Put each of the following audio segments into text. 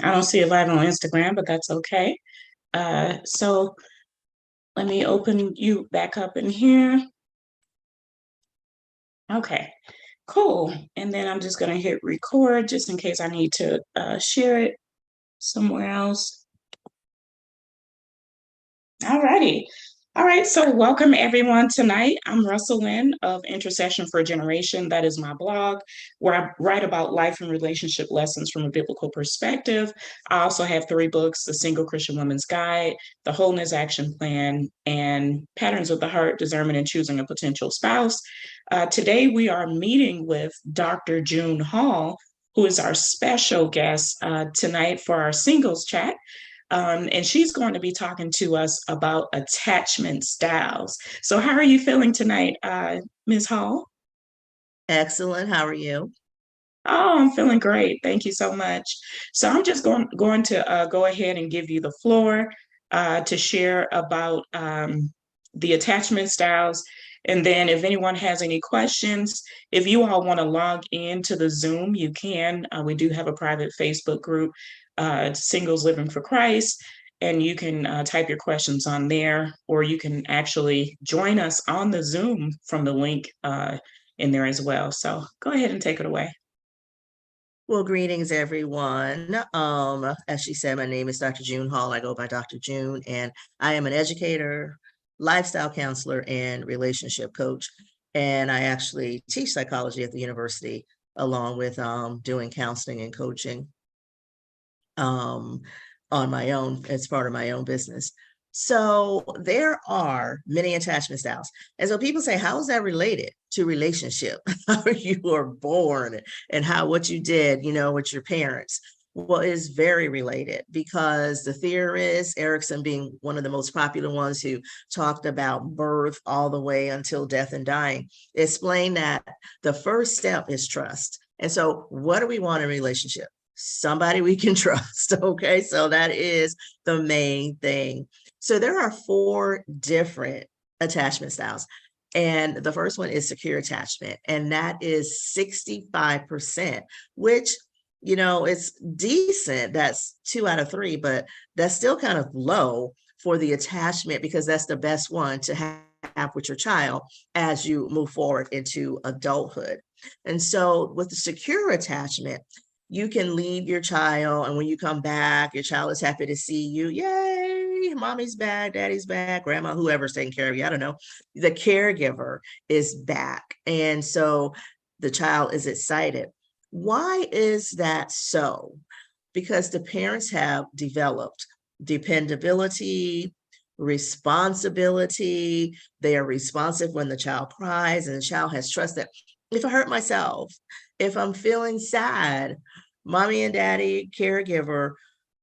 I don't see it live on Instagram, but that's okay. So let me open you back up in here. Okay, cool. And then I'm just gonna hit record just in case I need to share it somewhere else. All righty. All right, so welcome everyone tonight. I'm Russell Lynn of Intercession for a Generation. That is my blog where I write about life and relationship lessons from a biblical perspective. I also have 3 books, The Single Christian Woman's Guide, The Wholeness Action Plan, and Patterns of the Heart, Discernment and Choosing a Potential Spouse. Today we are meeting with Dr. June Hall, who is our special guest tonight for our singles chat. And she's going to be talking to us about attachment styles. So, how are you feeling tonight, Ms. Hall? Excellent. How are you? Oh, I'm feeling great. Thank you so much. So, I'm just going to go ahead and give you the floor to share about the attachment styles. And then, if anyone has any questions, if you all want to log in to the Zoom, you can. We do have a private Facebook group, Singles Living for Christ, and you can type your questions on there, or you can actually join us on the Zoom from the link in there as well. So go ahead and take it away. Well, greetings, everyone. As she said, my name is Dr. June Hall. I go by Dr. June, and I am an educator, lifestyle counselor, and relationship coach. And I actually teach psychology at the university, along with doing counseling and coaching on my own, as part of my own business. So there are many attachment styles. And so people say, how is that related to relationship? How you were born and what you did, with your parents? Well, it's very related, because the theorist, Erickson being one of the most popular ones, who talked about birth all the way until death and dying, explained that the first step is trust. And so what do we want in a relationship? Somebody we can trust. Okay, so that is the main thing. So there are 4 different attachment styles. And the first one is secure attachment. And that is 65%, which, it's decent. That's 2 out of 3, but that's still kind of low for the attachment, because that's the best one to have with your child as you move forward into adulthood. And so with the secure attachment, you can leave your child, and when you come back, your child is happy to see you. Yay, mommy's back, daddy's back, grandma, whoever's taking care of you. I don't know. The caregiver is back. And so the child is excited. Why is that so? Because the parents have developed dependability, responsibility. They are responsive when the child cries, and the child has trust that if I hurt myself, if I'm feeling sad, mommy and daddy, caregiver,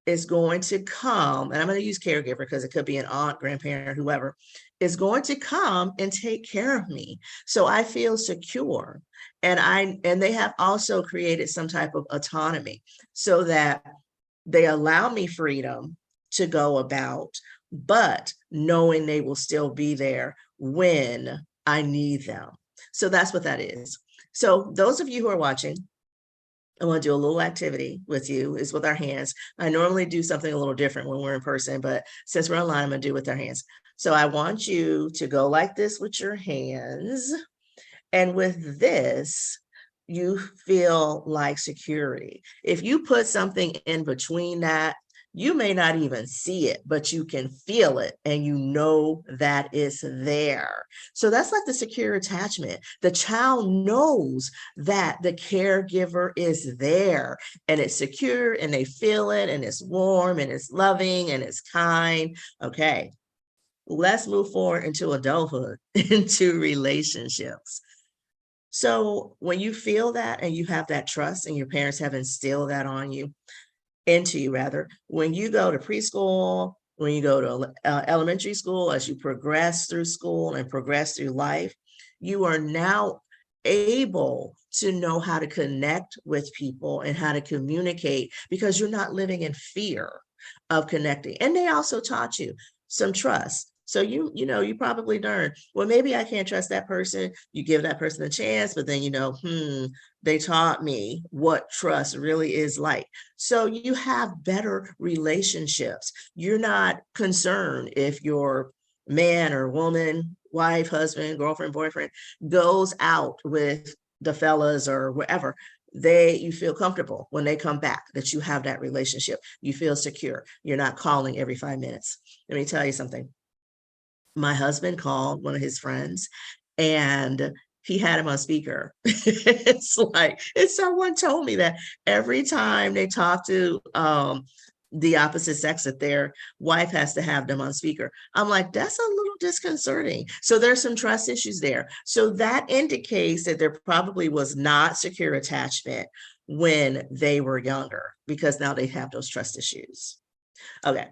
is going to come, and I'm going to use caregiver because it could be an aunt, grandparent, whoever, is going to come and take care of me. So I feel secure. And they have also created some type of autonomy, so that they allow me freedom to go about, but knowing they will still be there when I need them. So that's what that is. So those of you who are watching, I want to do a little activity with you, is with our hands. I normally do something a little different when we're in person, but since we're online, I'm going to do it with our hands. So I want you to go like this with your hands. And with this, you feel like security. If you put something in between that, you may not even see it, but you can feel it, and you know that it's there. So that's like the secure attachment. The child knows that the caregiver is there, and it's secure, and they feel it, and it's warm, and it's loving, and it's kind. Okay, let's move forward into adulthood, into relationships. So when you feel that, and you have that trust, and your parents have instilled that into you rather, when you go to preschool, when you go to elementary school, as you progress through school and progress through life, you are now able to know how to connect with people and how to communicate because you're not living in fear of connecting. And they also taught you some trust. So you probably learned, well, maybe I can't trust that person. You give that person a chance, but then they taught me what trust really is like. So you have better relationships. You're not concerned if your man or woman, wife, husband, girlfriend, boyfriend goes out with the fellas or wherever. You feel comfortable when they come back that you have that relationship. You feel secure. You're not calling every 5 minutes. Let me tell you something. My husband called one of his friends and he had him on speaker. It's like, if someone told me that every time they talk to the opposite sex, that their wife has to have them on speaker. I'm like, that's a little disconcerting. So there's some trust issues there. So that indicates that there probably was not secure attachment when they were younger, because now they have those trust issues. Okay.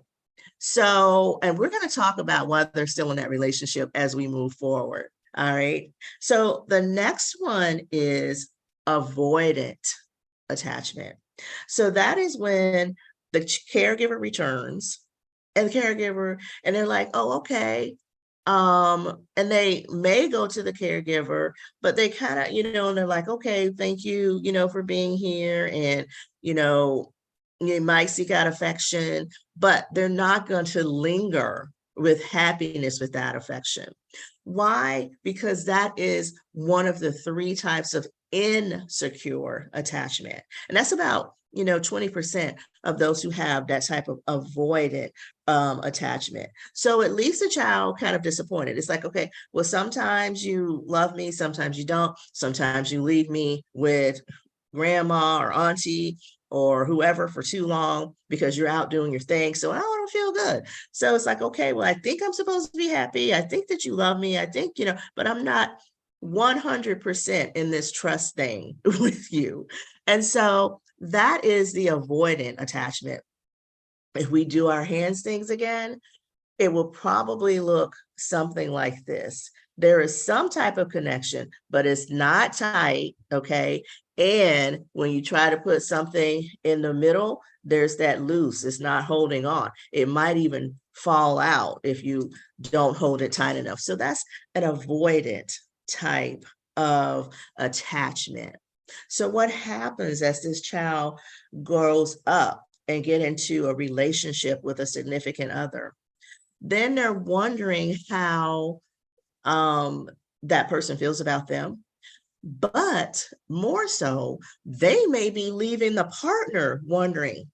So, and we're going to talk about why they're still in that relationship as we move forward. All right. So the next one is avoidant attachment. So that is when the caregiver returns and they're like, oh, okay. And they may go to the caregiver, but they kind of, and they're like, okay, thank you, for being here. And, you might seek out affection, but they're not going to linger with happiness with that affection. Why? Because that is one of the 3 types of insecure attachment. And that's about 20% of those who have that type of avoidant attachment. So it leaves the child kind of disappointed. It's like, okay, well, sometimes you love me, sometimes you don't. Sometimes you leave me with grandma or auntie or whoever for too long because you're out doing your thing. So I don't feel good. So it's like, okay, well, I think I'm supposed to be happy. I think that you love me. I think, but I'm not 100% in this trust thing with you. And so that is the avoidant attachment. If we do our hands things again, it will probably look something like this. There is some type of connection, but it's not tight, okay? And when you try to put something in the middle, there's that loose, it's not holding on. It might even fall out if you don't hold it tight enough. So that's an avoidant type of attachment. So what happens as this child grows up and get into a relationship with a significant other? Then they're wondering how that person feels about them. But more so, they may be leaving the partner wondering,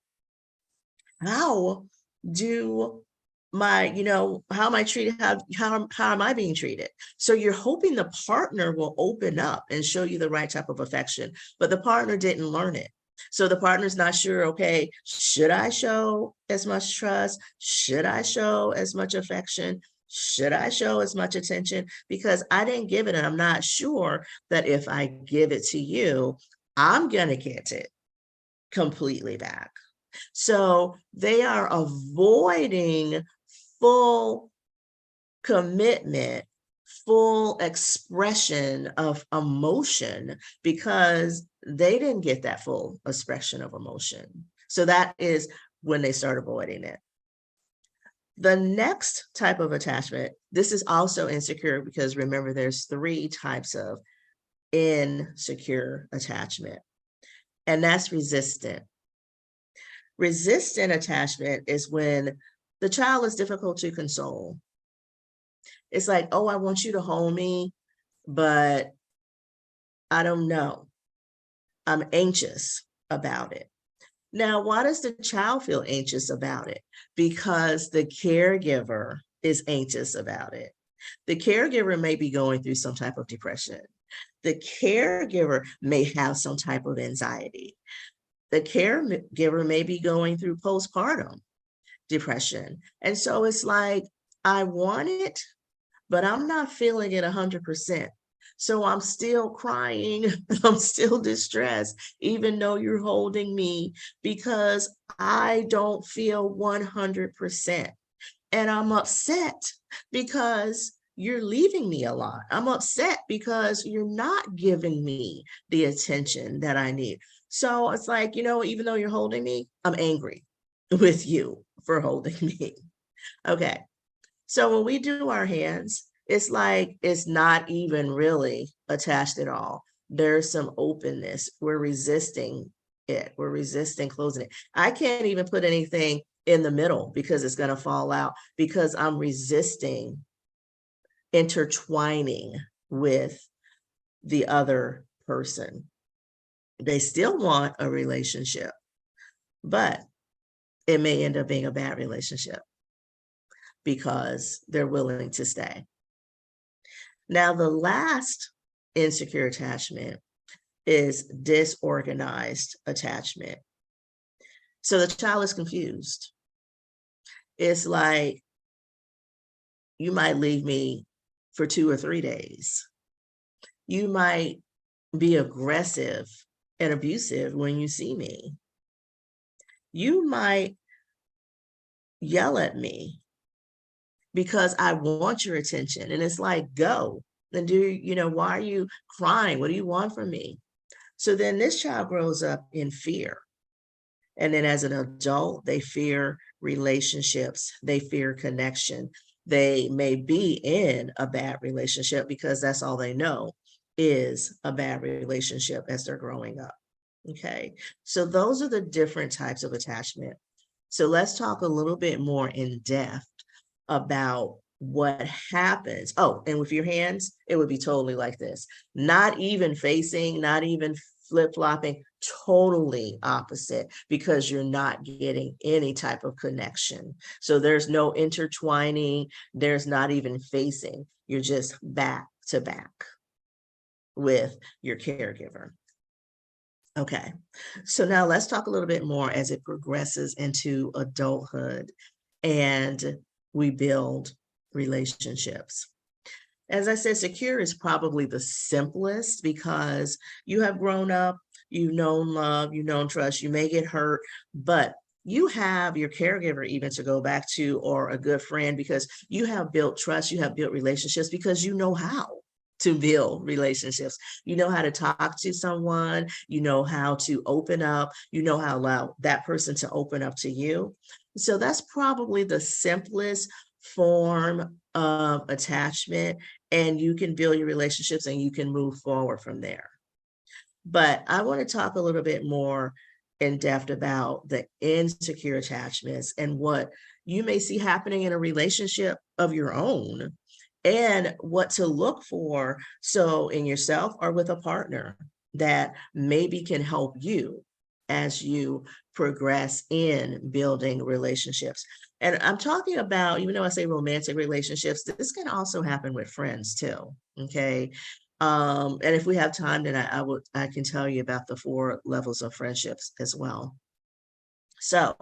how do how am I treated? How am I being treated? So you're hoping the partner will open up and show you the right type of affection, but the partner didn't learn it. So the partner's not sure, okay, should I show as much trust? Should I show as much affection? Should I show as much attention? Because I didn't give it, and I'm not sure that if I give it to you, I'm going to get it completely back. So they are avoiding full commitment, full expression of emotion because they didn't get that full expression of emotion. So that is when they start avoiding it. The next type of attachment, this is also insecure because remember, there's 3 types of insecure attachment, and that's resistant. Resistant attachment is when the child is difficult to console. It's like, oh, I want you to hold me, but I don't know. I'm anxious about it. Now, why does the child feel anxious about it? Because the caregiver is anxious about it. The caregiver may be going through some type of depression. The caregiver may have some type of anxiety. The caregiver may be going through postpartum depression. And so it's like, I want it, but I'm not feeling it 100%. So I'm still crying, I'm still distressed, even though you're holding me, because I don't feel 100%. And I'm upset because you're leaving me a lot. I'm upset because you're not giving me the attention that I need. So it's like, even though you're holding me, I'm angry with you for holding me. Okay. So when we do our hands, it's like it's not even really attached at all. There's some openness. We're resisting it. We're resisting closing it. I can't even put anything in the middle because it's going to fall out because I'm resisting intertwining with the other person. They still want a relationship, but it may end up being a bad relationship because they're willing to stay. Now, the last insecure attachment is disorganized attachment. So the child is confused. It's like, you might leave me for 2 or 3 days. You might be aggressive and abusive when you see me. You might yell at me because I want your attention. And it's like, go. Then why are you crying? What do you want from me? So then this child grows up in fear. And then as an adult, they fear relationships. They fear connection. They may be in a bad relationship because that's all they know is a bad relationship as they're growing up. Okay. So those are the different types of attachment. So let's talk a little bit more in depth about what happens. Oh, and with your hands, it would be totally like this. Not even facing, not even flip-flopping, totally opposite because you're not getting any type of connection. So there's no intertwining, there's not even facing. You're just back to back with your caregiver. Okay, so now let's talk a little bit more as it progresses into adulthood and we build relationships. As I said, secure is probably the simplest because you have grown up, you've known love, you've known trust, you may get hurt, but you have your caregiver even to go back to or a good friend because you have built trust, you have built relationships because you know how to build relationships. You know how to talk to someone, you know how to open up, you know how to allow that person to open up to you. So that's probably the simplest form of attachment, and you can build your relationships and you can move forward from there. But I want to talk a little bit more in depth about the insecure attachments and what you may see happening in a relationship of your own and what to look for. So in yourself or with a partner that maybe can help you as you progress in building relationships. And I'm talking about, even though I say romantic relationships, this can also happen with friends too. Okay. And if we have time, then I can tell you about the 4 levels of friendships as well. So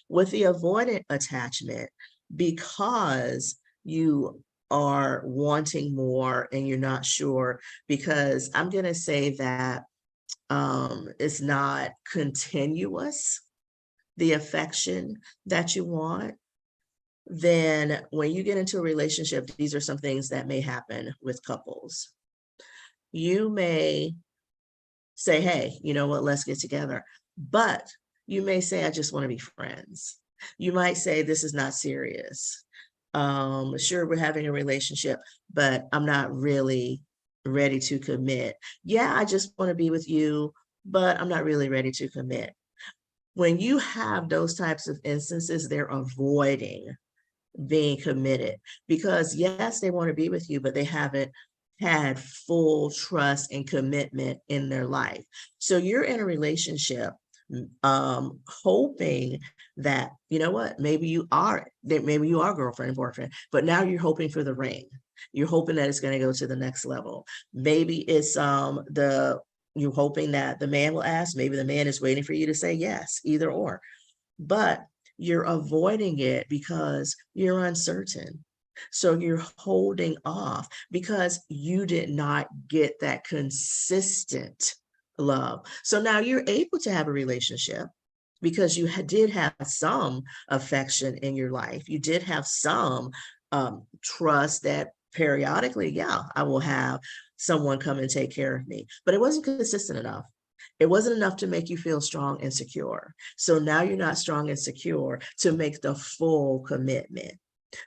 with the avoidant attachment, because you are wanting more and you're not sure, because I'm going to say that it's not continuous, the affection that you want, then when you get into a relationship, these are some things that may happen with couples. You may say, hey, you know what, let's get together. But you may say, I just want to be friends. You might say, this is not serious. Sure, we're having a relationship, but I'm not really ready to commit. Yeah, I just want to be with you, but I'm not really ready to commit. When you have those types of instances, they're avoiding being committed because yes, they want to be with you, but they haven't had full trust and commitment in their life. So you're in a relationship hoping that, you know what, maybe you are girlfriend and boyfriend, but now you're hoping for the ring. You're hoping that it's going to go to the next level. Maybe it's you're hoping that the man will ask, maybe the man is waiting for you to say yes, either or. But you're avoiding it because you're uncertain. So you're holding off because you did not get that consistent love. So now you're able to have a relationship because you did have some affection in your life. You did have some trust that periodically, yeah, I will have someone come and take care of me, but it wasn't consistent enough. It wasn't enough to make you feel strong and secure. So now you're not strong and secure to make the full commitment.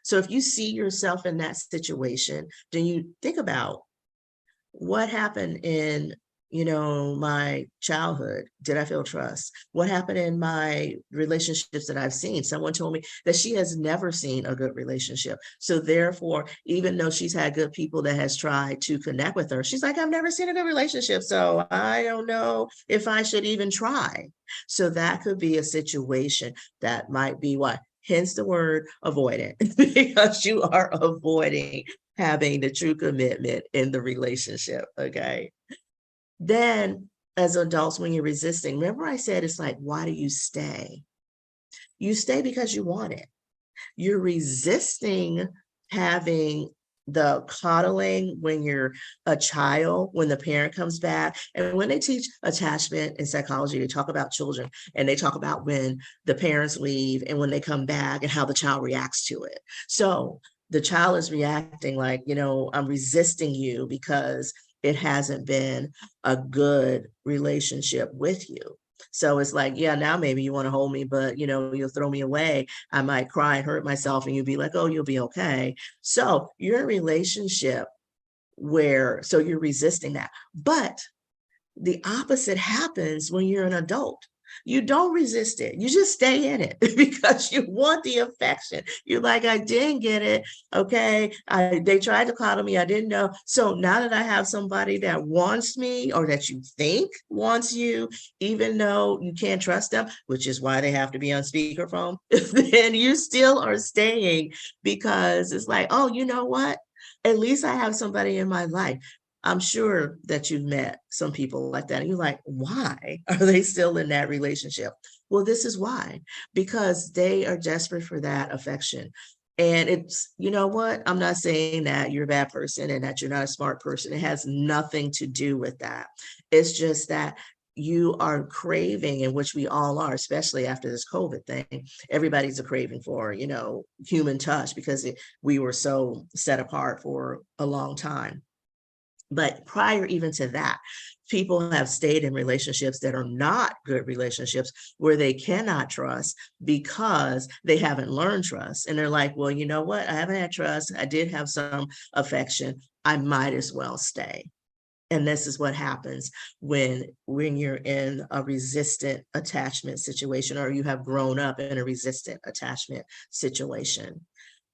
So if you see yourself in that situation, then you think about what happened in, my childhood. Did I feel trust? What happened in my relationships that I've seen? Someone told me that she has never seen a good relationship. So therefore, even though she's had good people that has tried to connect with her, she's like, I've never seen a good relationship. So I don't know if I should even try. So that could be a situation that might be what, hence the word avoidant, because you are avoiding having the true commitment in the relationship. Okay. Then as adults, when you're resisting, remember I said, it's like, why do you stay? You stay because you want it. You're resisting having the coddling when you're a child, when the parent comes back. And when they teach attachment in psychology, they talk about children and they talk about when the parents leave and when they come back and how the child reacts to it. So the child is reacting like, I'm resisting you because it hasn't been a good relationship with you. So it's like, yeah, now maybe you want to hold me, but you'll throw me away. I might cry and hurt myself and you'll be like, oh, you'll be okay. So you're in a relationship so you're resisting that. But the opposite happens when you're an adult. You don't resist it. You just stay in it because you want the affection. You're like, I didn't get it. Okay. They tried to coddle me. I didn't know. So now that I have somebody that wants me or that you think wants you, even though you can't trust them, which is why they have to be on speakerphone, then you still are staying because it's like, oh, you know what? At least I have somebody in my life. I'm sure that you've met some people like that. And you're like, why are they still in that relationship? Well, this is why, because they are desperate for that affection. And it's, you know what? I'm not saying that you're a bad person and that you're not a smart person. It has nothing to do with that. It's just that you are craving, in which we all are, especially after this COVID thing. Everybody's a craving for, human touch because we were so set apart for a long time. But prior even to that, people have stayed in relationships that are not good relationships where they cannot trust because they haven't learned trust. And they're like, well, you know what? I haven't had trust. I did have some affection. I might as well stay. And this is what happens when you're in a resistant attachment situation or you have grown up in a resistant attachment situation.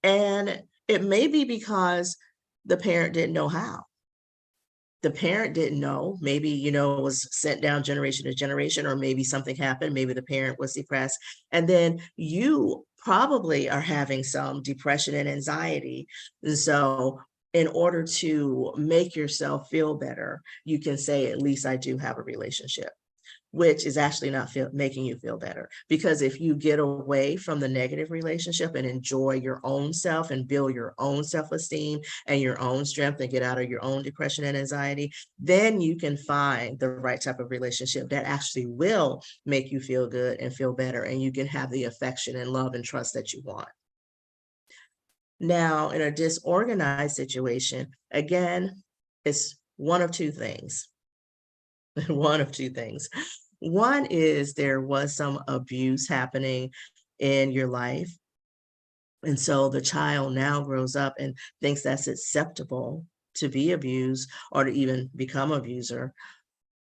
And it may be because the parent didn't know how. The parent didn't know, maybe, it was sent down generation to generation, or maybe something happened. Maybe the parent was depressed. And then you probably are having some depression and anxiety. And so in order to make yourself feel better, you can say, at least I do have a relationship, which is actually not making you feel better. Because if you get away from the negative relationship and enjoy your own self and build your own self-esteem and your own strength and get out of your own depression and anxiety, then you can find the right type of relationship that actually will make you feel good and feel better. And you can have the affection and love and trust that you want. Now, in a disorganized situation, again, it's one of two things. One of two things. One is there was some abuse happening in your life. And so the child now grows up and thinks that's acceptable to be abused or to even become an abuser.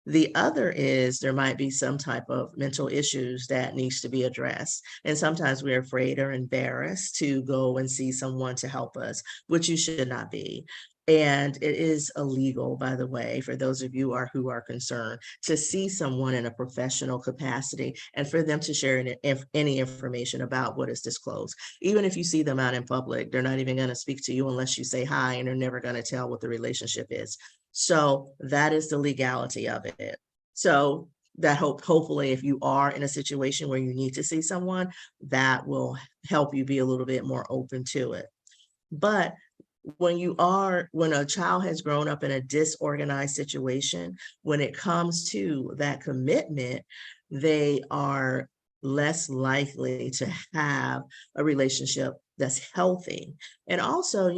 The other is there might be some type of mental issues that needs to be addressed. And sometimes we're afraid or embarrassed to go and see someone to help us, which you should not be. And it is illegal, by the way, for those of you who are concerned, to see someone in a professional capacity and for them to share any information about what is disclosed. Even if you see them out in public, they're not even going to speak to you unless you say hi, and they're never going to tell what the relationship is. So that is the legality of it. So that hopefully if you are in a situation where you need to see someone, that will help you be a little bit more open to it. But when a child has grown up in a disorganized situation, when it comes to that commitment, they are less likely to have a relationship that's healthy. And also,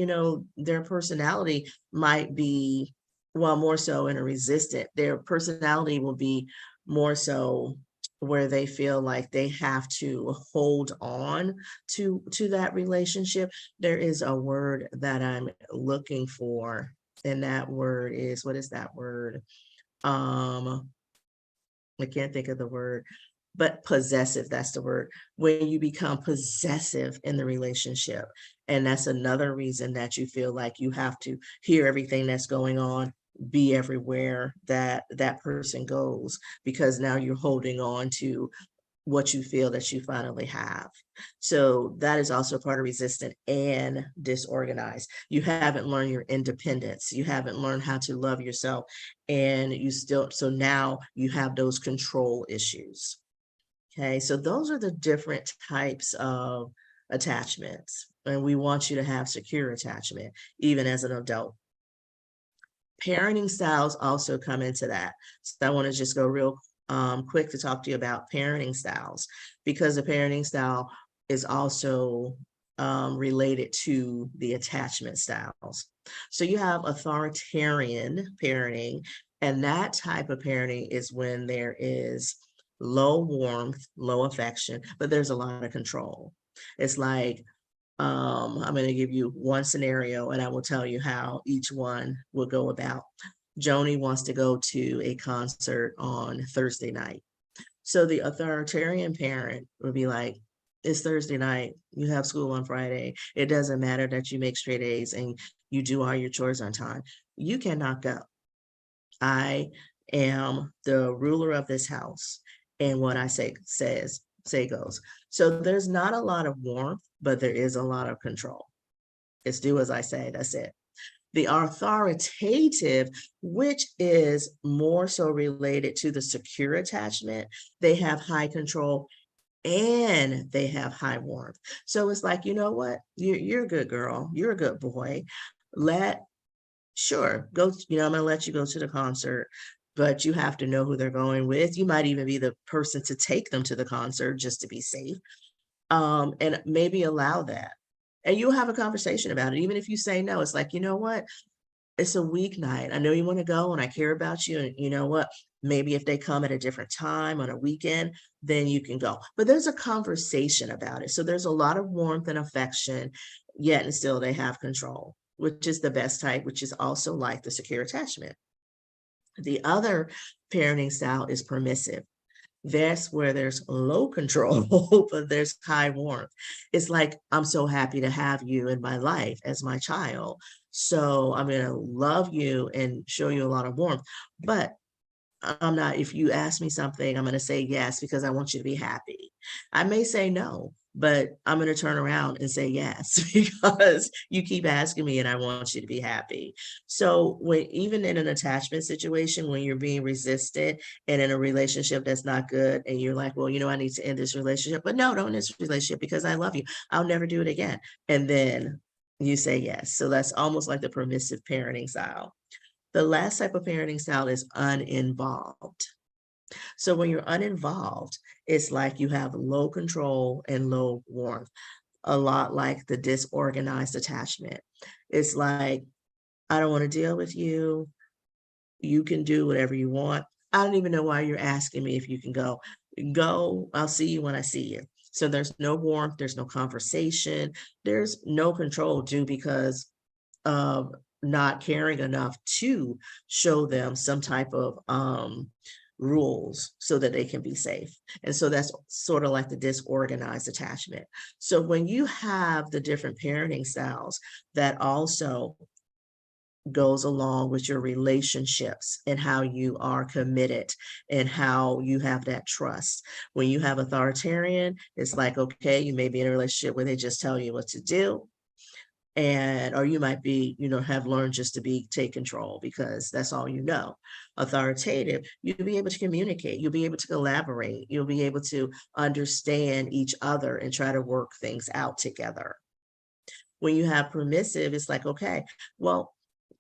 their personality might be, well, more so in a resistant, their personality will be more so where they feel like they have to hold on to that relationship. There is a word that I'm looking for, and that word is, what is that word? I can't think of the word, but possessive, that's the word. When you become possessive in the relationship. And that's another reason that you feel like you have to hear everything that's going on, be everywhere that that person goes, because now you're holding on to what you feel that you finally have. So that is also part of resistant and disorganized. You haven't learned your independence. You haven't learned how to love yourself. And you still, so now you have those control issues. Okay, so those are the different types of attachments. And we want you to have secure attachment, even as an adult. Parenting styles also come into that. So I want to just go real quick to talk to you about parenting styles, because the parenting style is also related to the attachment styles. So you have authoritarian parenting, and that type of parenting is when there is low warmth, low affection, but there's a lot of control. It's like, I'm going to give you one scenario and I will tell you how each one will go about. Joni wants to go to a concert on Thursday night. So the authoritarian parent would be like, it's Thursday night, you have school on Friday. It doesn't matter that you make straight A's and you do all your chores on time. You cannot go. I am the ruler of this house, and what I say goes. So there's not a lot of warmth, but there is a lot of control. It's do as I say, that's it. The authoritative, which is more so related to the secure attachment, they have high control and they have high warmth. So it's like, you know what? You're a good girl. You're a good boy. Sure, go, I'm going to let you go to the concert, but you have to know who they're going with. You might even be the person to take them to the concert just to be safe, and maybe allow that. And you'll have a conversation about it. Even if you say no, it's like, you know what? It's a weeknight. I know you want to go and I care about you. And you know what? Maybe if they come at a different time on a weekend, then you can go. But there's a conversation about it. So there's a lot of warmth and affection, yet and still they have control, which is the best type, which is also like the secure attachment. The other parenting style is permissive. That's where there's low control, but there's high warmth. It's like, I'm so happy to have you in my life as my child. So I'm going to love you and show you a lot of warmth. But I'm not, if you ask me something, I'm going to say yes, because I want you to be happy. I may say no, but I'm going to turn around and say yes, because you keep asking me and I want you to be happy. So when, even in an attachment situation, when you're being resistant and in a relationship that's not good, and you're like, well, I need to end this relationship, but no, don't end this relationship because I love you. I'll never do it again. And then you say yes. So that's almost like the permissive parenting style. The last type of parenting style is uninvolved. So when you're uninvolved, it's like you have low control and low warmth, a lot like the disorganized attachment. It's like, I don't want to deal with you. You can do whatever you want. I don't even know why you're asking me if you can go. Go, I'll see you when I see you. So there's no warmth, there's no conversation, there's no control due because of not caring enough to show them some type of rules so that they can be safe. And so that's sort of like the disorganized attachment. So when you have the different parenting styles, that also goes along with your relationships and how you are committed and how you have that trust. When you have authoritarian, it's like, okay, you may be in a relationship where they just tell you what to do, or you might be, have learned just to take control because that's all you know. Authoritative, you'll be able to communicate, you'll be able to collaborate, you'll be able to understand each other and try to work things out together. When you have permissive, it's like, okay, well,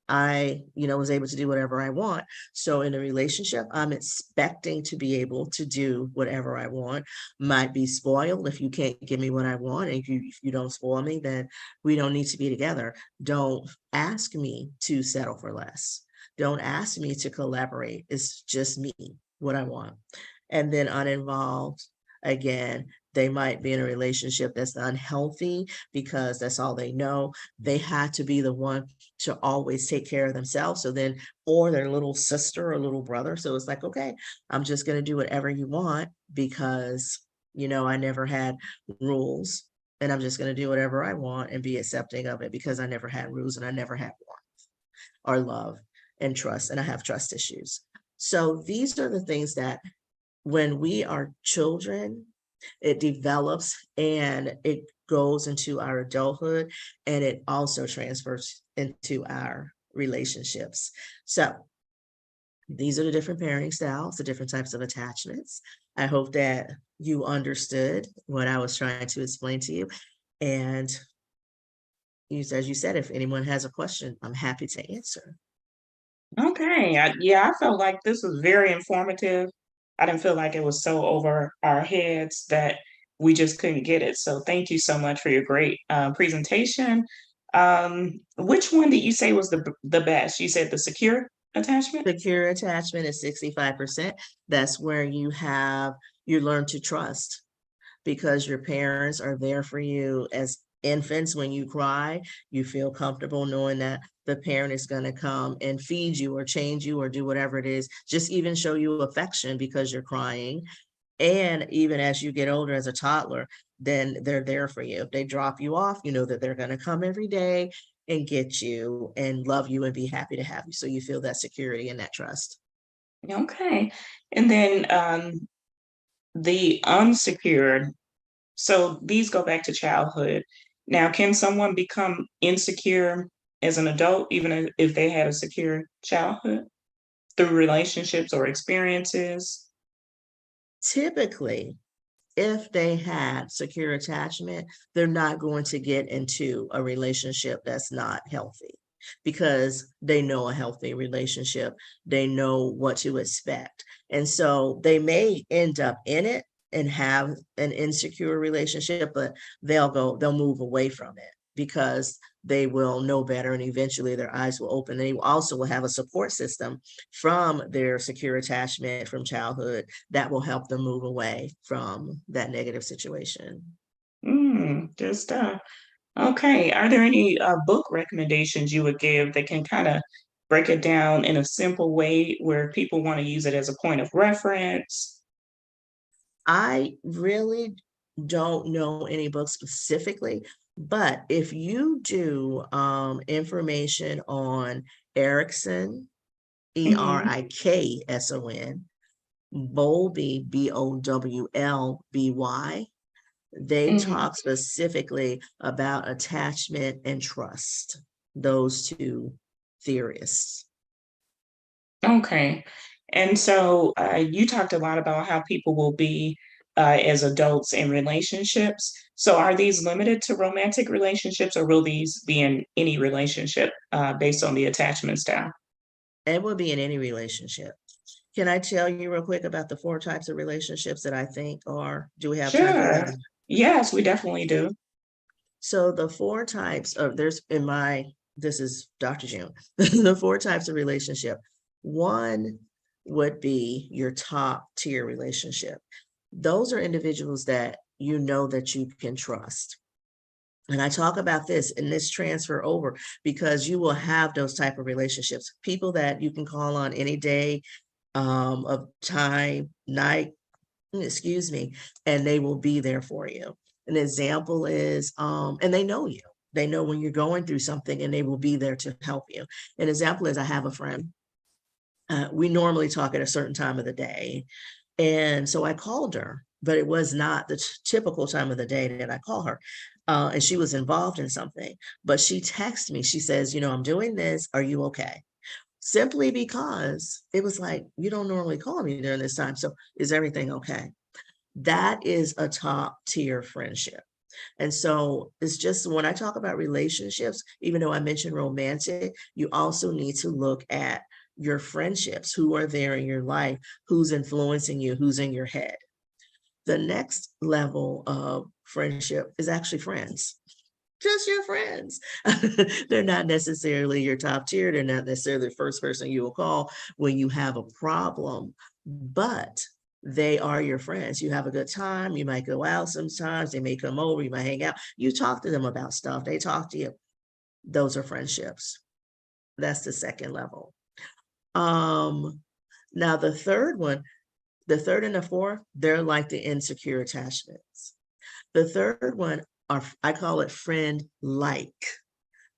I, was able to do whatever I want. So in a relationship, I'm expecting to be able to do whatever I want. Might be spoiled if you can't give me what I want. And if you don't spoil me, then we don't need to be together. Don't ask me to settle for less. Don't ask me to collaborate. It's just me, what I want. And then uninvolved, again, they might be in a relationship that's unhealthy because that's all they know. They had to be the one to always take care of themselves. So then, or their little sister or little brother. So it's like, okay, I'm just going to do whatever you want because, I never had rules, and I'm just going to do whatever I want and be accepting of it because I never had rules and I never had warmth or love and trust. And I have trust issues. So these are the things that when we are children, it develops and it goes into our adulthood, and it also transfers into our relationships. So these are the different parenting styles, the different types of attachments. I hope that you understood what I was trying to explain to you. And as you said, if anyone has a question, I'm happy to answer. Okay. Yeah, I felt like this was very informative. I didn't feel like it was so over our heads that we just couldn't get it. So thank you so much for your great presentation. Which one did you say was the best? You said the secure attachment? Secure attachment is 65%. That's where you learn to trust, because your parents are there for you as infants. When you cry, you feel comfortable knowing that the parent is going to come and feed you or change you or do whatever it is, just even show you affection because you're crying. And even as you get older as a toddler, then they're there for you. If they drop you off, you know that they're going to come every day and get you and love you and be happy to have you. So you feel that security and that trust. Okay. And then the unsecured, so these go back to childhood. Now, can someone become insecure as an adult, even if they had a secure childhood through relationships or experiences? Typically, if they had secure attachment, they're not going to get into a relationship that's not healthy because they know a healthy relationship. They know what to expect. And so they may end up in it and have an insecure relationship, but they'll move away from it because they will know better, and eventually their eyes will open. They also will have a support system from their secure attachment from childhood that will help them move away from that negative situation. Good stuff. Okay. Are there any book recommendations you would give that can kind of break it down in a simple way where people want to use it as a point of reference? I really don't know any books specifically, but if you do information on Erickson, Hmm. Erikson, Bowlby, Bowlby, they Hmm. talk specifically about attachment and trust, those two theorists. Okay. And so you talked a lot about how people will be as adults in relationships. So are these limited to romantic relationships, or will these be in any relationship based on the attachment style? It would be in any relationship. Can I tell you real quick about the 4 types of relationships that I think are, do we have time for that? Sure. Yes, we definitely do. So the 4 types of, this is Dr. June, the 4 types of relationship. One would be your top tier relationship. Those are individuals that you know that you can trust. And I talk about this in this transfer over because you will have those type of relationships, people that you can call on any day of time, night, excuse me, and they will be there for you. An example is, and they know you. They know when you're going through something and they will be there to help you. An example is I have a friend. We normally talk at a certain time of the day. And so I called her, but it was not the typical time of the day that I call her. And she was involved in something, but she texted me. She says, I'm doing this. Are you okay? Simply because it was like, you don't normally call me during this time. So is everything okay? That is a top tier friendship. And so it's just when I talk about relationships, even though I mentioned romantic, you also need to look at your friendships, who are there in your life, who's influencing you, who's in your head. The next level of friendship is actually friends, just your friends. They're not necessarily your top tier. They're not necessarily the first person you will call when you have a problem, but they are your friends. You have a good time. You might go out sometimes. They may come over. You might hang out. You talk to them about stuff. They talk to you. Those are friendships. That's the second level. Now the third and the fourth, they're like the insecure attachments. The third one are, I call it friend like.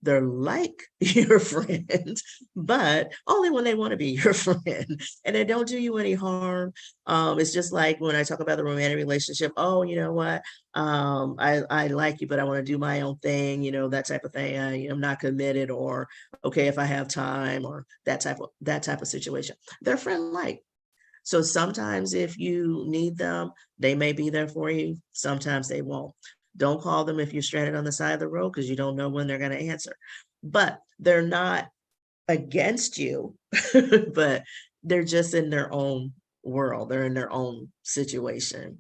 They're like your friend, but only when they want to be your friend, and they don't do you any harm. It's just like when I talk about the romantic relationship. Oh, you know what? I like you, but I want to do my own thing. You know, that type of thing. I'm not committed, or okay if I have time, or that type of situation. They're friend like. So sometimes if you need them, they may be there for you. Sometimes they won't. Don't call them if you're stranded on the side of the road because you don't know when they're going to answer. But they're not against you, but they're just in their own world. They're in their own situation.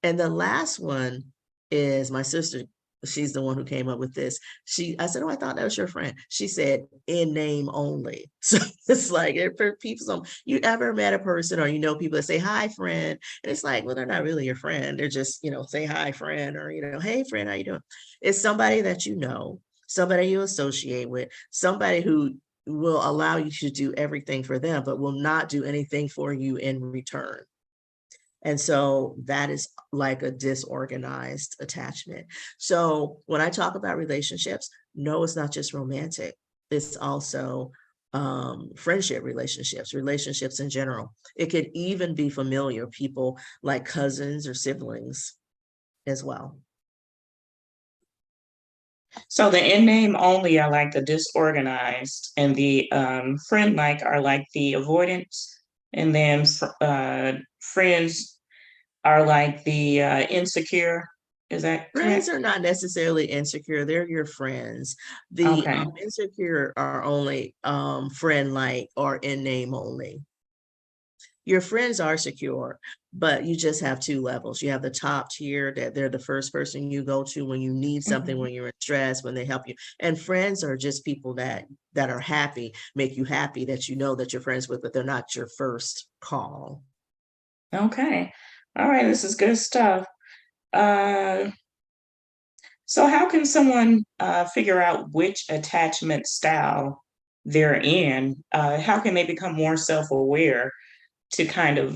And the last one is my sister. She's the one who came up with this. I said, "Oh, I thought that was your friend." She said, "In name only." So it's like for people, you ever met a person or people that say, "Hi, friend," and it's like, well, they're not really your friend. They're just, say, "Hi, friend," or "Hey, friend, how you doing?" It's somebody that you know, somebody you associate with, somebody who will allow you to do everything for them, but will not do anything for you in return. And so that is like a disorganized attachment. So when I talk about relationships, no, it's not just romantic. It's also friendship relationships in general. It could even be familiar people like cousins or siblings as well. So the in name only are like the disorganized, and the friend like are like the avoidance, and then friends are like the insecure. Is that Friends correct? are not necessarily insecure. They're your friends. The Okay. insecure are only friend like or in name only. Your friends are secure, but you just have two levels. You have the top tier that they're the first person you go to when you need something, Mhm. when you're in stress, when they help you. And friends are just people that are happy, make you happy, that you know that you're friends with, but they're not your first call. Okay. All right. This is good stuff. Uh, so how can someone figure out which attachment style they're in? How can they become more self-aware to kind of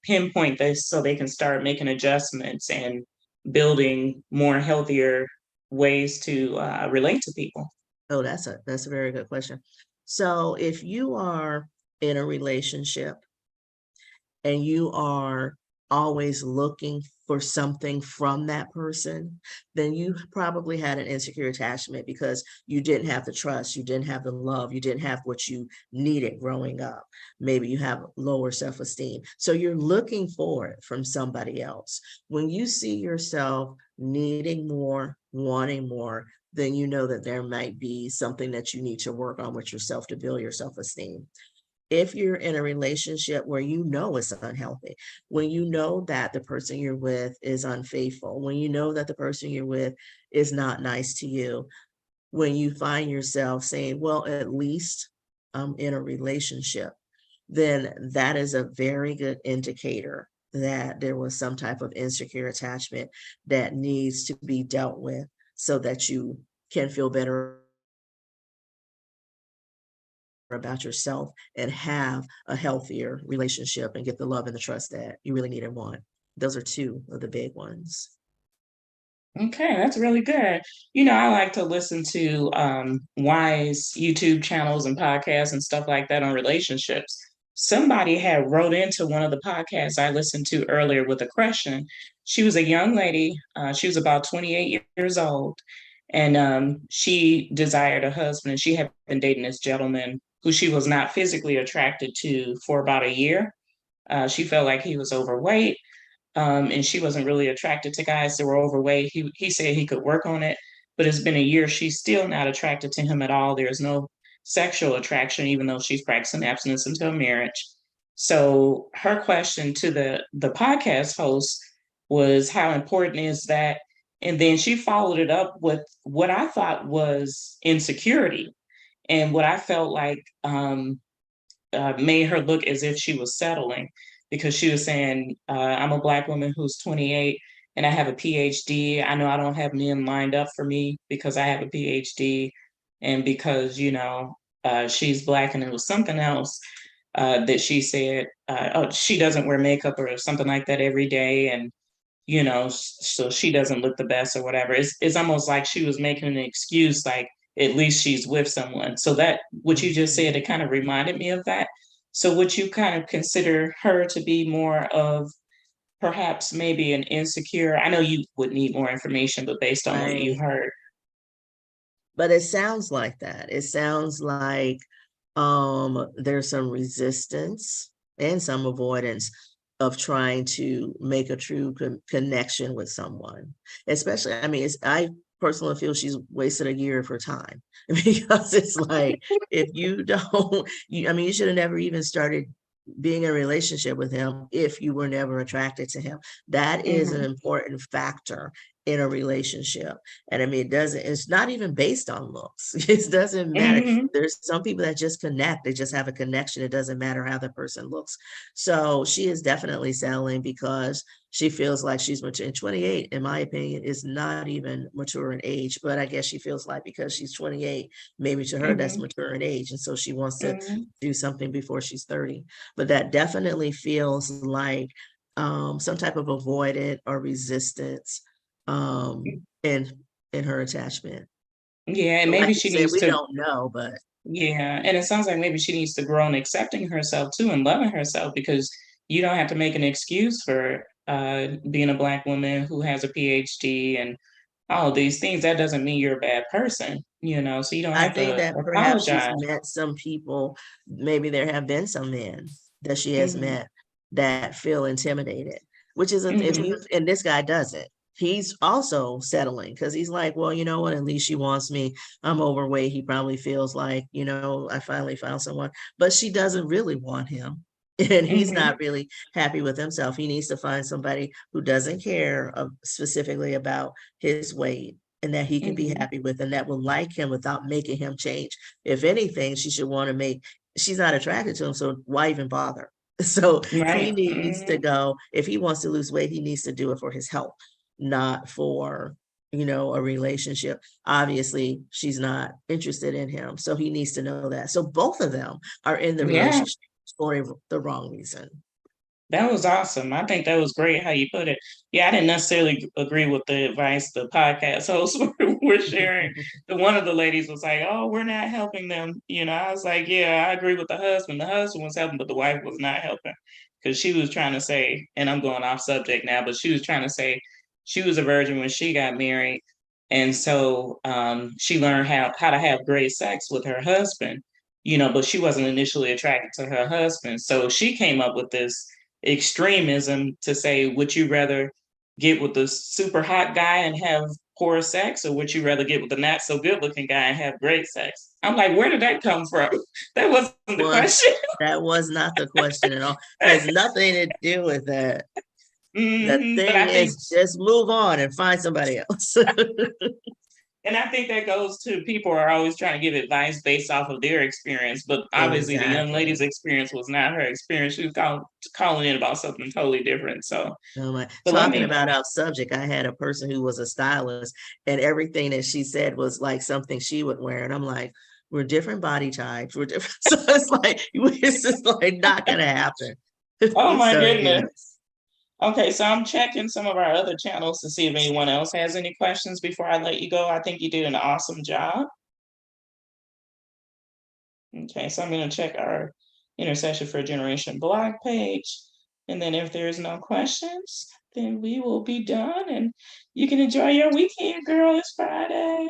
pinpoint this so they can start making adjustments and building more healthier ways to relate to people? Oh, that's a very good question. So if you are in a relationship and you are always looking for something from that person, then you probably had an insecure attachment because you didn't have the trust, you didn't have the love, you didn't have what you needed growing up. Maybe you have lower self-esteem. So you're looking for it from somebody else. When you see yourself needing more, wanting more, then you know that there might be something that you need to work on with yourself to build your self-esteem. If you're in a relationship where you know it's unhealthy, when you know that the person you're with is unfaithful, when you know that the person you're with is not nice to you, when you find yourself saying, well, at least I'm in a relationship, then that is a very good indicator that there was some type of insecure attachment that needs to be dealt with so that you can feel better about yourself and have a healthier relationship and get the love and the trust that you really need and want. Those are two of the big ones. Okay, that's really good. I like to listen to wise YouTube channels and podcasts and stuff like that on relationships. Somebody had wrote into one of the podcasts I listened to earlier with a question. She was a young lady. She was about 28 years old, and she desired a husband. And she had been dating this gentleman who she was not physically attracted to for about a year. She felt like he was overweight, and she wasn't really attracted to guys that were overweight. He said he could work on it, but it's been a year. She's still not attracted to him at all. There's no sexual attraction, even though she's practicing abstinence until marriage. So her question to the podcast host was, how important is that? And then she followed it up with what I thought was insecurity and what I felt like made her look as if she was settling, because she was saying, I'm a Black woman who's 28 and I have a PhD. I know I don't have men lined up for me because I have a PhD and because, she's Black. And it was something else that she said, oh, she doesn't wear makeup or something like that every day. And so she doesn't look the best or whatever. It's almost like she was making an excuse, like at least she's with someone. So that what you just said, Mhm. it kind of reminded me of that. So would you kind of consider her to be more of perhaps maybe an insecure? I know you would need more information, but based on what you Right. heard. But it sounds like that. It sounds like there's some resistance and some avoidance of trying to make a true connection with someone. Especially, I mean, I personally feel she's wasted a year of her time because it's like, if you don't, I mean, you should have never even started being in a relationship with him if you were never attracted to him. That is an Mm-hmm, important factor in a relationship. And I mean, it's not even based on looks. It doesn't matter. mm-hmm, There's some people that just connect, they just have a connection. It doesn't matter how the person looks. So she is definitely settling because she feels like she's mature. And 28, in my opinion, is not even mature in age, but I guess she feels like because she's 28, maybe to her that's mm-hmm, mature in age. And so she wants to mm-hmm. do something before she's 30. But that definitely feels like some type of avoidant or resistance in her attachment. Yeah, and But like maybe you she said, needs we to. don't know, but Yeah, and it sounds like maybe she needs to grow in accepting herself too and loving herself, because you don't have to make an excuse for being a Black woman who has a PhD and all of these things. That doesn't mean you're a bad person, so you don't I have think to that perhaps she's apologize. met some people, maybe there have been some men that she has Hmm. met that feel intimidated, which is, if Hmm. you, and this guy doesn't. He's also settling because he's like, well, you know what? At least she wants me. I'm overweight. He probably feels like, I finally found someone, but she doesn't really want him. And he's Hmm. not really happy with himself. He needs to find somebody who doesn't care specifically about his weight and that he can be Hmm. happy with and that will like him without making him change. If anything, she should want to she's not attracted to him, so why even bother? So he Right. needs to Hmm. go, if he wants to lose weight, he needs to do it for his health, not for, a relationship. Obviously, she's not interested in him. So he needs to know that. So both of them are in the Yeah. relationship for the wrong reason. That was awesome. I think that was great how you put it. Yeah, I didn't necessarily agree with the advice the podcast hosts were sharing. One of the ladies was like, "Oh, we're not helping them." I was like, "Yeah, I agree with the husband. The husband was helping, but the wife was not helping because she was trying to say." And I'm going off subject now, but she was trying to say she was a virgin when she got married, and so she learned how to have great sex with her husband. But she wasn't initially attracted to her husband, so she came up with this extremism to say, would you rather get with the super hot guy and have poor sex, or would you rather get with the not so good looking guy and have great sex? I'm like, where did that come from? That wasn't the Was question. that was not the question at all. Has nothing to do with that. The But thing I think, is, just move on and find somebody else. and I think that goes to people are always trying to give advice based off of their experience, but obviously the young lady's Exactly. experience was not her experience. She was calling in about something totally different. So, No, but let talking me. about our subject, I had a person who was a stylist, and everything that she said was like something she would wear. And I'm like, we're different body types. We're different. So it's just like not gonna happen. Oh my So goodness. yes. Okay, so I'm checking some of our other channels to see if anyone else has any questions before I let you go. I think you did an awesome job. Okay, so I'm going to check our Intercession for a Generation blog page. And then if there's no questions, then we will be done and you can enjoy your weekend, girl. It's Friday.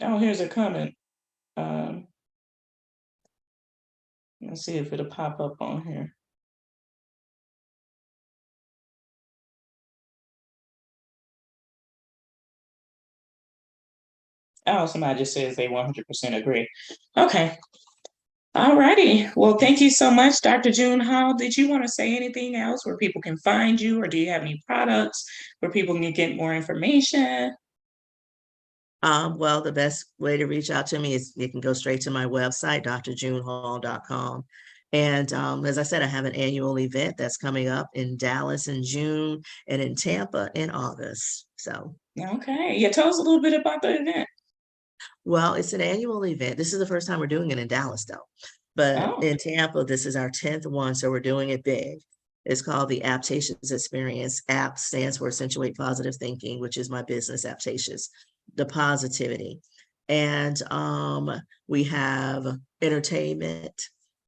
Oh, here's a comment. Um, Let's see if it'll pop up on here. Oh, somebody just says they 100% agree. Okay. All righty. Well, thank you so much, Dr. June Hall. Did you want to say anything else where people can find you, or do you have any products where people can get more information? Well, the best way to reach out to me is you can go straight to my website, drjunehall.com. And as I said, I have an annual event that's coming up in Dallas in June and in Tampa in August. So, Okay. Yeah, tell us a little bit about the event. well, it's an annual event. This is the first time we're doing it in Dallas, though. But Oh, in Tampa, this is our 10th one, so we're doing it big. It's called the Aptacious Experience. APT stands for Accentuate Positive Thinking, which is my business, Aptacious, the positivity. And we have entertainment.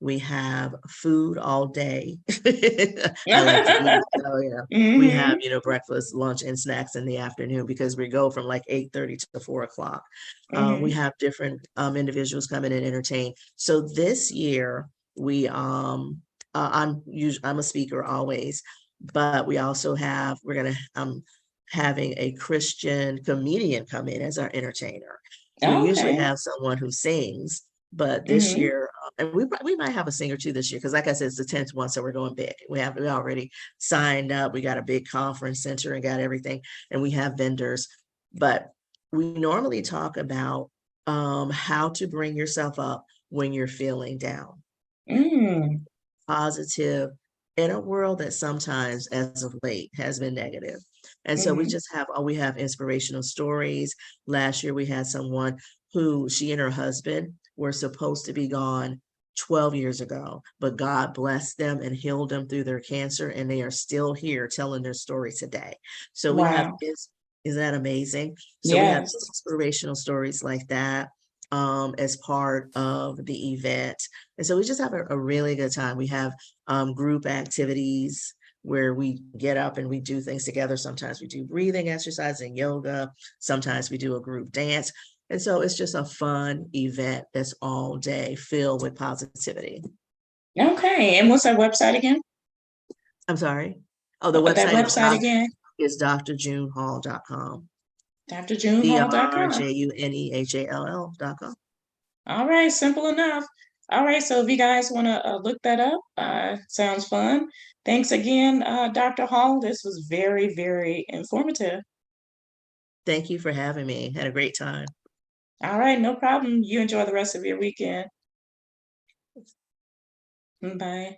We have food all day. I like to eat. So, yeah, we have, mm-hmm. breakfast, lunch, and snacks in the afternoon because we go from like 8:30 to 4 o'clock. We Mm-hmm. have different individuals come in and entertain. So this year I'm a speaker always, but we also have having a Christian comedian come in as our entertainer. We usually Okay. have someone who sings, but this Mm-hmm. year, and we might have a singer too this year because, like I said, it's the 10th one, so we're going big. We already signed up. We got a big conference center and got everything, and we have vendors. But we normally talk about how to bring yourself up when you're feeling down, Mm, positive in a world that sometimes, as of late, has been negative. And so mm-hmm. we have inspirational stories. Last year we had someone who she and her husband were supposed to be gone 12 years ago, but God blessed them and healed them through their cancer, and they are still here telling their story today. So we have Wow. isn't that amazing? So we have Yes. inspirational stories like that as part of the event. And so we just have a really good time. We have group activities where we get up and we do things together. Sometimes we do breathing exercise and yoga. Sometimes we do a group dance. And so it's just a fun event that's all day filled with positivity. Okay. And what's that website again? I'm sorry. Oh, the That website website again? is drjunehall.com. drjunehall.com. drjunehall.com. All right, simple enough. All right, so if you guys want to look that up, sounds fun. Thanks again, Dr. Hall. This was very, very informative. Thank you for having me. Had a great time. All right, no problem. You enjoy the rest of your weekend. Bye.